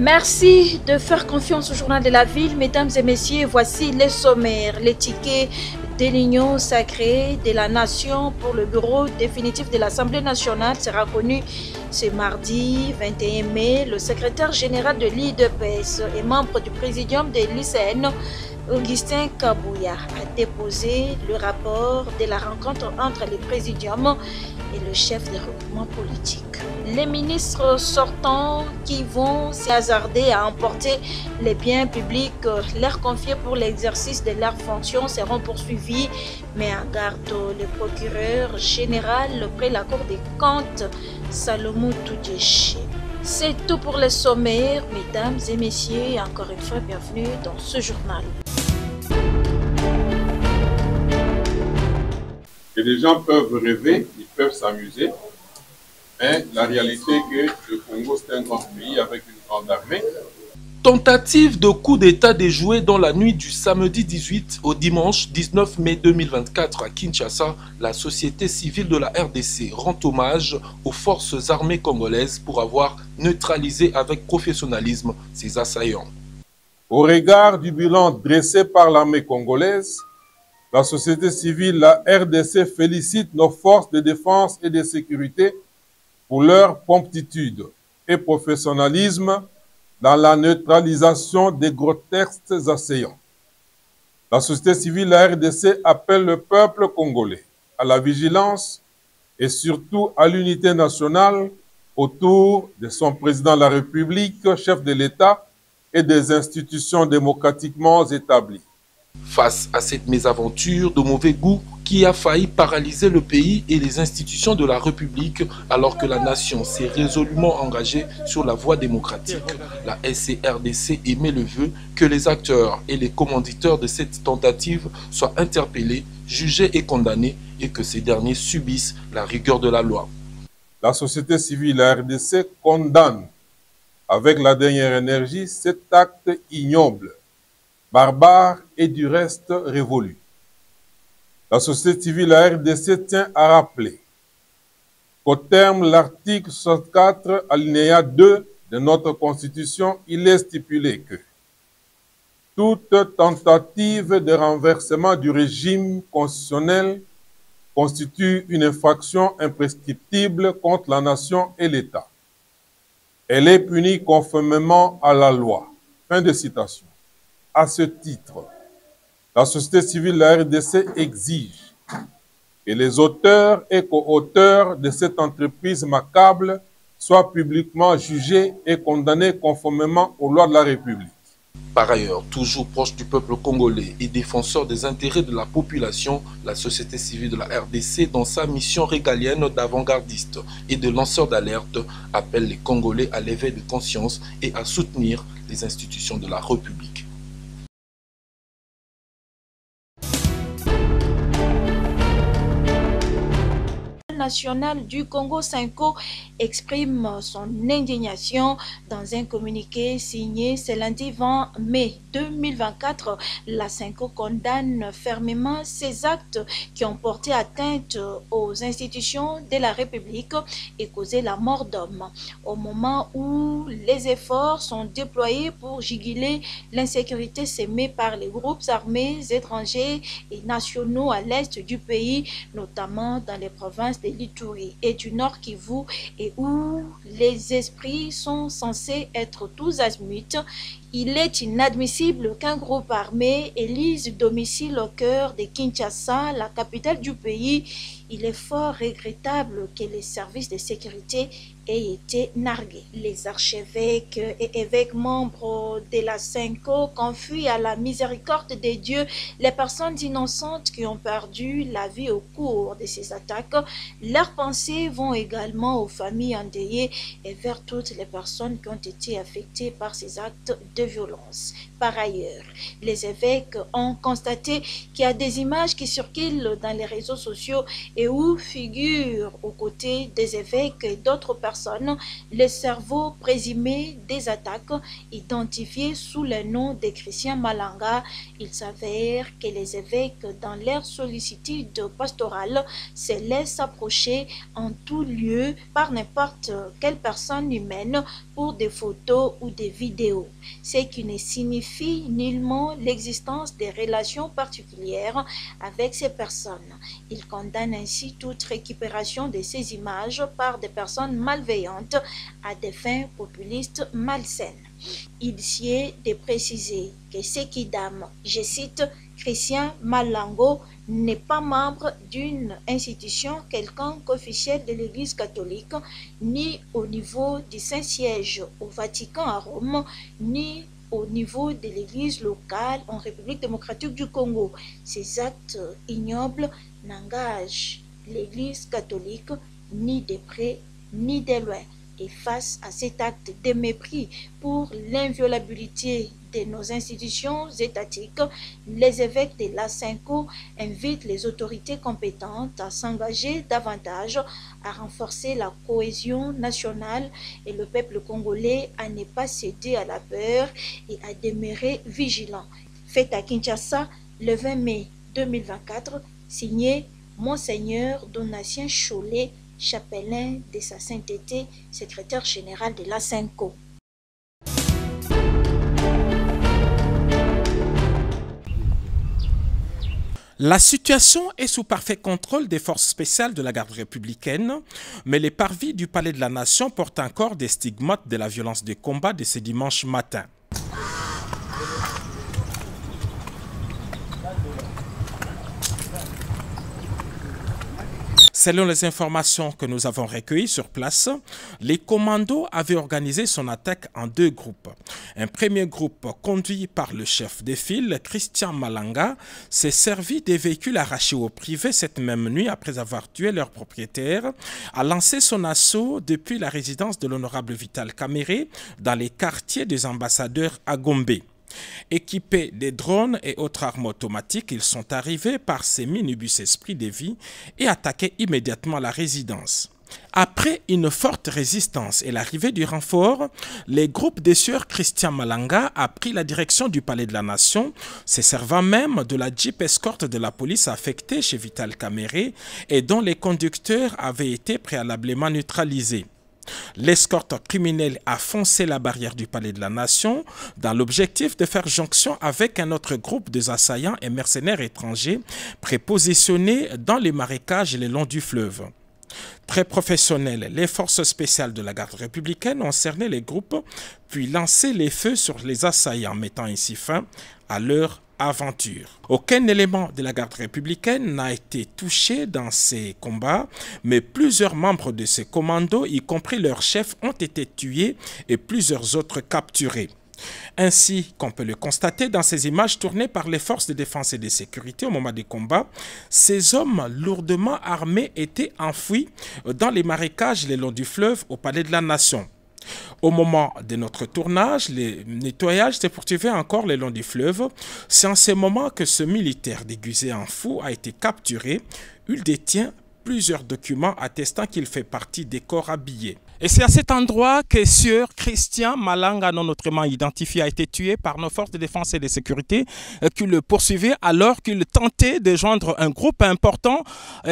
Merci de faire confiance au journal de la ville. Mesdames et messieurs, voici les sommaires. Les tickets de l'Union sacrée de la Nation pour le bureau définitif de l'Assemblée nationale sera connu ce mardi 21 mai. Le secrétaire général de l'IDPS et membre du présidium de l'ICN, Augustin Kabouya, a déposé le rapport de la rencontre entre les présidiums et le chef des regroupements politiques. Les ministres sortants qui vont s'hasarder à emporter les biens publics leur confiés pour l'exercice de leurs fonctions seront poursuivis, mais en garde le procureur général près la Cour des comptes, Salomon Toudjeché. C'est tout pour les sommaires, mesdames et messieurs, encore une fois, bienvenue dans ce journal. Et les gens peuvent rêver, ils peuvent s'amuser, mais la réalité est que le Congo c'est un grand pays avec une grande armée. Tentative de coup d'État déjouée dans la nuit du samedi 18 au dimanche 19 mai 2024 à Kinshasa, la société civile de la RDC rend hommage aux forces armées congolaises pour avoir neutralisé avec professionnalisme ses assaillants. Au regard du bilan dressé par l'armée congolaise, la société civile, la RDC, félicite nos forces de défense et de sécurité pour leur promptitude et professionnalisme dans la neutralisation des grotesques assaillants. La société civile, la RDC, appelle le peuple congolais à la vigilance et surtout à l'unité nationale autour de son président de la République, chef de l'État et des institutions démocratiquement établies. Face à cette mésaventure de mauvais goût qui a failli paralyser le pays et les institutions de la République alors que la nation s'est résolument engagée sur la voie démocratique, la SCRDC émet le vœu que les acteurs et les commanditeurs de cette tentative soient interpellés, jugés et condamnés et que ces derniers subissent la rigueur de la loi. La société civile, la RDC, condamne avec la dernière énergie cet acte ignoble, barbare et du reste révolu. La société civile, la RDC, tient à rappeler qu'au terme de l'article 64, alinéa 2 de notre Constitution, il est stipulé que toute tentative de renversement du régime constitutionnel constitue une infraction imprescriptible contre la nation et l'État. Elle est punie conformément à la loi. Fin de citation. À ce titre, la société civile, la RDC, exige que les auteurs et co-auteurs de cette entreprise macabre soient publiquement jugés et condamnés conformément aux lois de la République. Par ailleurs, toujours proche du peuple congolais et défenseur des intérêts de la population, la société civile de la RDC, dans sa mission régalienne d'avant-gardiste et de lanceur d'alerte, appelle les Congolais à l'éveil de conscience et à soutenir les institutions de la République. National du Congo, Cinco, exprime son indignation dans un communiqué signé ce lundi 20 mai 2024. La Cinco condamne fermement ces actes qui ont porté atteinte aux institutions de la République et causé la mort d'hommes. Au moment où les efforts sont déployés pour juguler l'insécurité sémée par les groupes armés étrangers et nationaux à l'est du pays, notamment dans les provinces de l'Ituri et du Nord Kivu, et où les esprits sont censés être tous azimuts, il est inadmissible qu'un groupe armé élise domicile au cœur de Kinshasa, la capitale du pays. Il est fort regrettable que les services de sécurité aient été nargués. Les archevêques et évêques membres de la Cinco confient à la miséricorde de Dieu les personnes innocentes qui ont perdu la vie au cours de ces attaques. Leurs pensées vont également aux familles endeuillées et vers toutes les personnes qui ont été affectées par ces actes de de violence. Par ailleurs, les évêques ont constaté qu'il y a des images qui circulent dans les réseaux sociaux et où figurent aux côtés des évêques et d'autres personnes les cerveaux présumés des attaques identifiés sous le nom de Christian Malanga. Il s'avère que les évêques, dans leur sollicitude pastorale, se laissent approcher en tout lieu par n'importe quelle personne humaine pour des photos ou des vidéos, ce qui ne signifie nullement l'existence des relations particulières avec ces personnes. Il condamne ainsi toute récupération de ces images par des personnes malveillantes à des fins populistes malsaines. Il s'y est de préciser que ce qui dame, je cite, Christian Malango n'est pas membre d'une institution quelconque officielle de l'Église catholique, ni au niveau du Saint-Siège au Vatican à Rome, ni au niveau de l'Église locale en République démocratique du Congo. Ces actes ignobles n'engagent l'Église catholique ni de près ni de loin. Et face à cet acte de mépris pour l'inviolabilité de nos institutions étatiques, les évêques de l'A5O invitent les autorités compétentes à s'engager davantage, à renforcer la cohésion nationale et le peuple congolais à ne pas céder à la peur et à demeurer vigilant. Fait à Kinshasa le 20 mai 2024, signé Monseigneur Donatien Cholet, chapelain de sa sainteté, secrétaire général de l'A5O. La situation est sous parfait contrôle des forces spéciales de la garde républicaine, mais les parvis du Palais de la Nation portent encore des stigmates de la violence des combats de ce dimanche matin. Selon les informations que nous avons recueillies sur place, les commandos avaient organisé son attaque en deux groupes. Un premier groupe, conduit par le chef de file, Christian Malanga, s'est servi des véhicules arrachés au privé cette même nuit après avoir tué leur propriétaire, a lancé son assaut depuis la résidence de l'honorable Vital Kamerhe dans les quartiers des ambassadeurs à Gombe. Équipés des drones et autres armes automatiques, ils sont arrivés par ces minibus Esprit de Vie et attaqué immédiatement la résidence. Après une forte résistance et l'arrivée du renfort, les groupes des sieurs Christian Malanga a pris la direction du Palais de la Nation, se servant même de la Jeep escorte de la police affectée chez Vital Kamerhe et dont les conducteurs avaient été préalablement neutralisés. L'escorte criminelle a foncé la barrière du Palais de la Nation dans l'objectif de faire jonction avec un autre groupe des assaillants et mercenaires étrangers prépositionnés dans les marécages et le long du fleuve. Très professionnels, les forces spéciales de la garde républicaine ont cerné les groupes puis lancé les feux sur les assaillants, mettant ainsi fin à leur aventure. Aucun élément de la garde républicaine n'a été touché dans ces combats, mais plusieurs membres de ces commandos, y compris leur chef, ont été tués et plusieurs autres capturés. Ainsi qu'on peut le constater dans ces images tournées par les forces de défense et de sécurité au moment des combats, ces hommes lourdement armés étaient enfouis dans les marécages le long du fleuve au Palais de la Nation. Au moment de notre tournage, le nettoyage s'est poursuivi encore le long du fleuve. C'est en ce moment que ce militaire déguisé en fou a été capturé. Il détient plusieurs documents attestant qu'il fait partie des corps habillés. Et c'est à cet endroit que Sieur Christian Malanga, non autrement identifié, a été tué par nos forces de défense et de sécurité qui le poursuivaient alors qu'il tentait de joindre un groupe important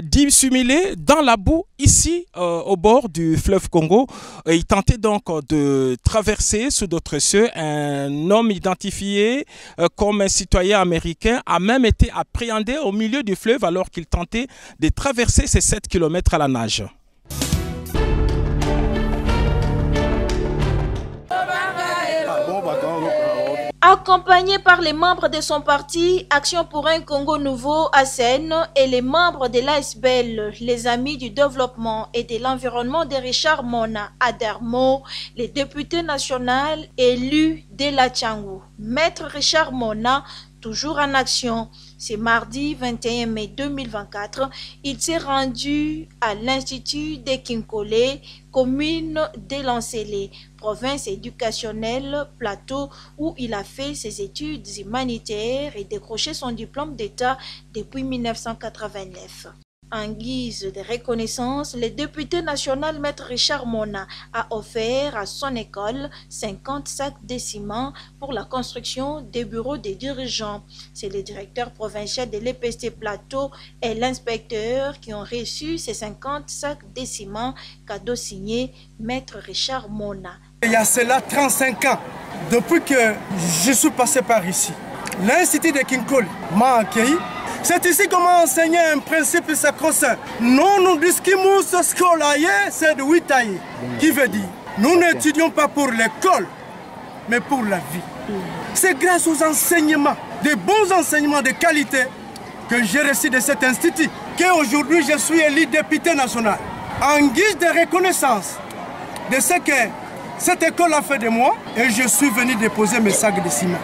dissimulé dans la boue ici au bord du fleuve Congo. Il tentait donc de traverser sous d'autres cieux. Un homme identifié comme un citoyen américain a même été appréhendé au milieu du fleuve alors qu'il tentait de traverser ces 7 km à la nage. Accompagné par les membres de son parti Action pour un Congo Nouveau ACN et les membres de l'ASBL, les Amis du Développement et de l'Environnement de Richard Mona Adermo, les députés nationaux élus de la Tchangou, Maître Richard Mona, toujours en action. C'est mardi 21 mai 2024, il s'est rendu à l'Institut de Kinkole, commune de Lancélé, province éducationnelle Plateau, où il a fait ses études humanitaires et décroché son diplôme d'État depuis 1989. En guise de reconnaissance, le député national Maître Richard Mona a offert à son école 50 sacs de ciment pour la construction des bureaux des dirigeants. C'est le directeur provincial de l'EPST Plateau et l'inspecteur qui ont reçu ces 50 sacs de ciment, cadeau signé Maître Richard Mona. Il y a cela 35 ans, depuis que je suis passé par ici, l'Institut de Kinkole m'a accueilli. C'est ici qu'on m'a enseigné un principe sacro-saint. Non, nous discumus scolaire, c'est de Witaï, qui veut dire, nous n'étudions pas pour l'école, mais pour la vie. C'est grâce aux enseignements, des bons enseignements de qualité, que j'ai reçu de cet institut, qu'aujourd'hui je suis élu député national. En guise de reconnaissance de ce que cette école a fait de moi, et je suis venu déposer mes sacs de ciment.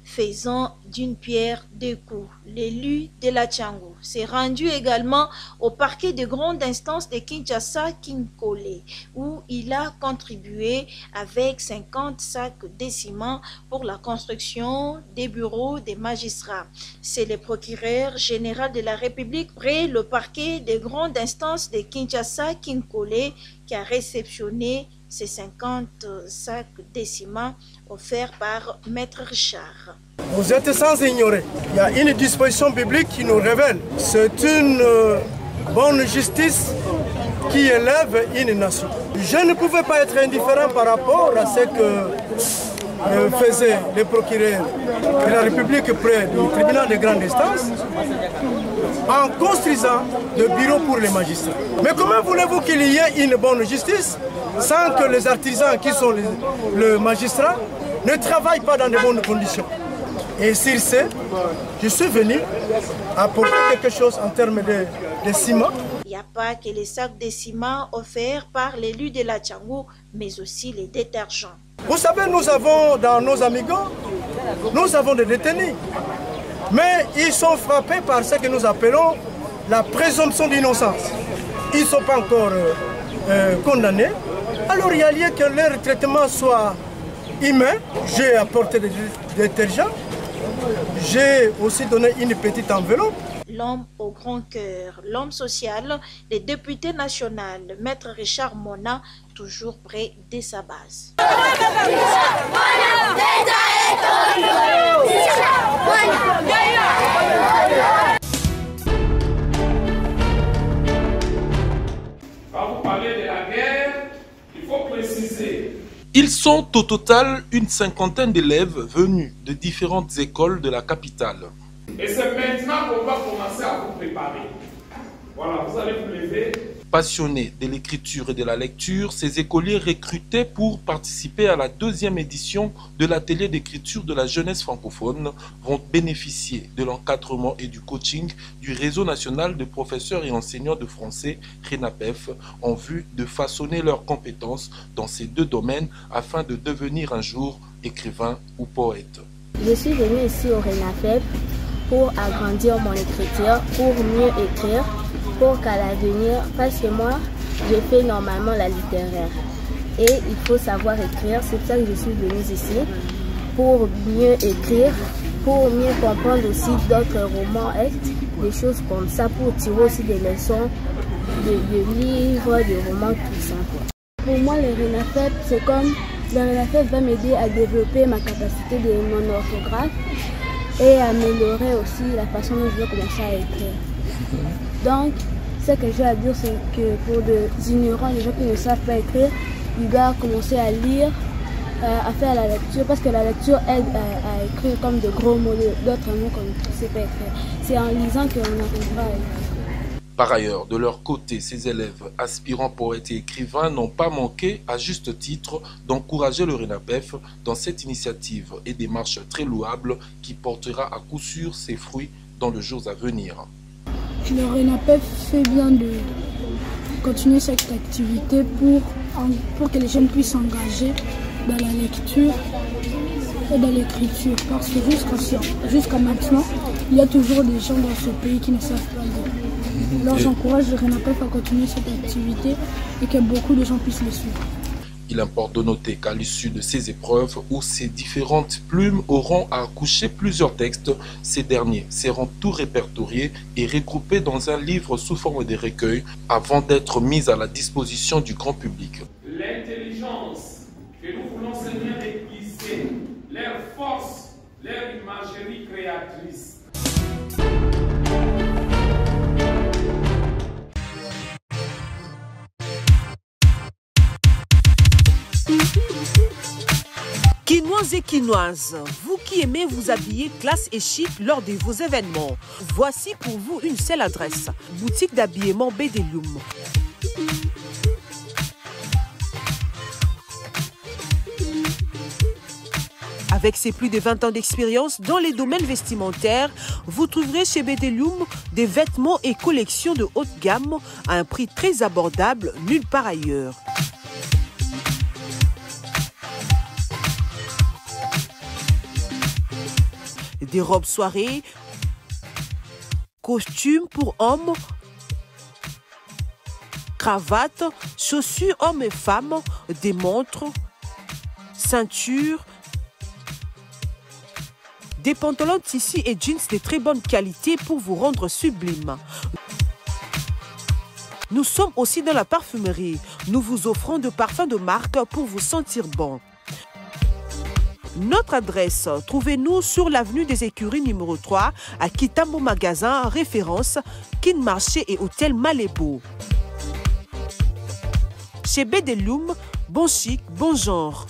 Faisant d'une pierre deux coups, l'élu de la Tchangou s'est rendu également au parquet de grande instance de Kinshasa Kinkole, où il a contribué avec 50 sacs de ciment pour la construction des bureaux des magistrats. C'est le procureur général de la République près le parquet de grande instance de Kinshasa Kinkole qui a réceptionné ces 50 sacs de ciment offerts par Maître Richard. Vous êtes sans ignorer, il y a une disposition biblique qui nous révèle. C'est une bonne justice qui élève une nation. Je ne pouvais pas être indifférent par rapport à ce que faisait le procureur de la République près du tribunal de grande instance en construisant des bureaux pour les magistrats. Mais comment voulez-vous qu'il y ait une bonne justice sans que les artisans qui sont les magistrats ne travaillent pas dans de bonnes conditions? Et sur ce, je suis venu apporter quelque chose en termes de ciment. Il n'y a pas que les sacs de ciment offerts par l'élu de la Tchangou, mais aussi les détergents. Vous savez, nous avons dans nos amigos, nous avons des détenus. Mais ils sont frappés par ce que nous appelons la présomption d'innocence. Ils ne sont pas encore condamnés. Alors il y a lieu que leur traitement soit humain. J'ai apporté des détergents. J'ai aussi donné une petite enveloppe. L'homme au grand cœur, l'homme social, le député national, Maître Richard Mona, toujours près de sa base. Quand vous parlez de la guerre, il faut préciser. Ils sont au total une cinquantaine d'élèves venus de différentes écoles de la capitale. Et c'est maintenant qu'on va commencer à vous préparer. Voilà, vous allez vous lever. Passionnés de l'écriture et de la lecture, ces écoliers recrutés pour participer à la deuxième édition de l'atelier d'écriture de la jeunesse francophone vont bénéficier de l'encadrement et du coaching du réseau national de professeurs et enseignants de français RENAPEF en vue de façonner leurs compétences dans ces deux domaines afin de devenir un jour écrivain ou poète. Je suis venue ici au RENAPEF pour agrandir mon écriture, pour mieux écrire, pour qu'à l'avenir, parce que moi, je fais normalement la littéraire. Et il faut savoir écrire, c'est pour ça que je suis venue ici, pour mieux écrire, pour mieux comprendre aussi d'autres romans, des choses comme ça, pour tirer aussi des leçons de livres, de romans, tout ça. Pour moi, le RENAPEF, c'est comme, le RENAPEF va m'aider à développer ma capacité de mon orthographe et améliorer aussi la façon dont je vais commencer à écrire. Donc, ce que j'ai à dire, c'est que pour des ignorants, les gens qui ne savent pas écrire, ils doivent commencer à lire, à faire la lecture, parce que la lecture aide à écrire comme de gros mots, d'autres mots qu'on ne sait pas écrire. C'est en lisant qu'on arrivera à écrire. Par ailleurs, de leur côté, ces élèves aspirants poètes et écrivains n'ont pas manqué, à juste titre, d'encourager le RENAPEF dans cette initiative et démarche très louable qui portera à coup sûr ses fruits dans les jours à venir. Le RENAPEF fait bien de continuer cette activité pour que les jeunes puissent s'engager dans la lecture et dans l'écriture. Parce que jusqu'à maintenant, il y a toujours des gens dans ce pays qui ne savent pas lire. Alors j'encourage le RENAPEF à continuer cette activité et que beaucoup de gens puissent le suivre. Il importe de noter qu'à l'issue de ces épreuves où ces différentes plumes auront à accoucher plusieurs textes, ces derniers seront tout répertoriés et regroupés dans un livre sous forme de recueil avant d'être mis à la disposition du grand public. L'intelligence que nous voulons, Seigneur, aiguiser, leur force, leur imagerie créatrice. Quinoises et quinoises, vous qui aimez vous habiller classe et chic lors de vos événements, voici pour vous une seule adresse, boutique d'habillement Bedelium. Avec ses plus de 20 ans d'expérience dans les domaines vestimentaires, vous trouverez chez Bedelium des vêtements et collections de haute gamme à un prix très abordable nulle part ailleurs. Des robes soirées, costumes pour hommes, cravates, chaussures hommes et femmes, des montres, ceintures, des pantalons tissus et jeans de très bonne qualité pour vous rendre sublime. Nous sommes aussi dans la parfumerie. Nous vous offrons de parfums de marque pour vous sentir bon. Notre adresse, trouvez-nous sur l'avenue des Écuries numéro 3 à Kitambo Magasin, référence Kin Marché et Hôtel Malébo. Chez Bedelium, bon chic, bon genre.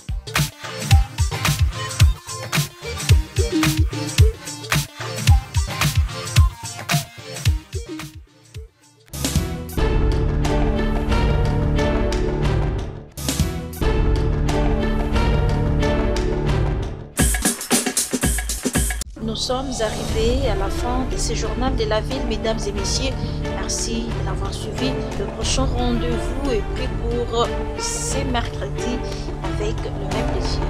Nous sommes arrivés à la fin de ce journal de la ville, mesdames et messieurs. Merci de l'avoir suivi. Le prochain rendez-vous est pris pour ce mercredi avec le même plaisir.